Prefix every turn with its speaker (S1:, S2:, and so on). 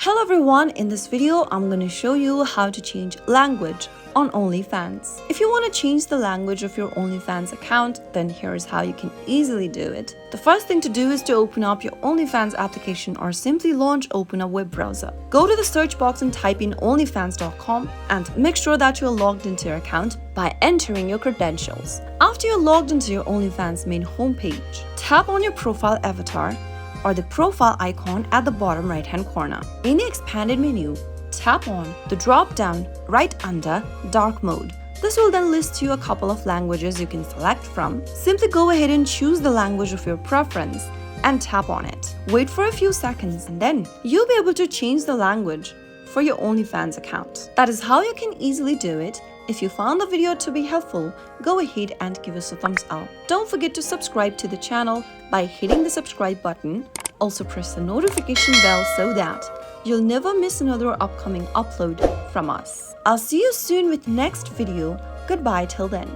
S1: Hello everyone, in this video I'm going to show you how to change language on OnlyFans. If you want to change the language of your OnlyFans account, then here's how you can easily do it. The first thing to do is to open up your OnlyFans application or simply open a web browser. Go to the search box and type in onlyfans.com and make sure that you're logged into your account by entering your credentials. After you're logged into your OnlyFans main homepage, tap on your profile avatar or the profile icon at the bottom right hand corner. In the expanded menu, tap on the drop down right under dark mode. This will then list you a couple of languages you can select from. Simply go ahead and choose the language of your preference and tap on it. Wait for a few seconds and then you'll be able to change the language for your OnlyFans account. That is how you can easily do it. If you found the video to be helpful, go ahead and give us a thumbs up. Don't forget to subscribe to the channel by hitting the subscribe button. Also press the notification bell so that you'll never miss another upcoming upload from us. I'll see you soon with next video. Goodbye till then.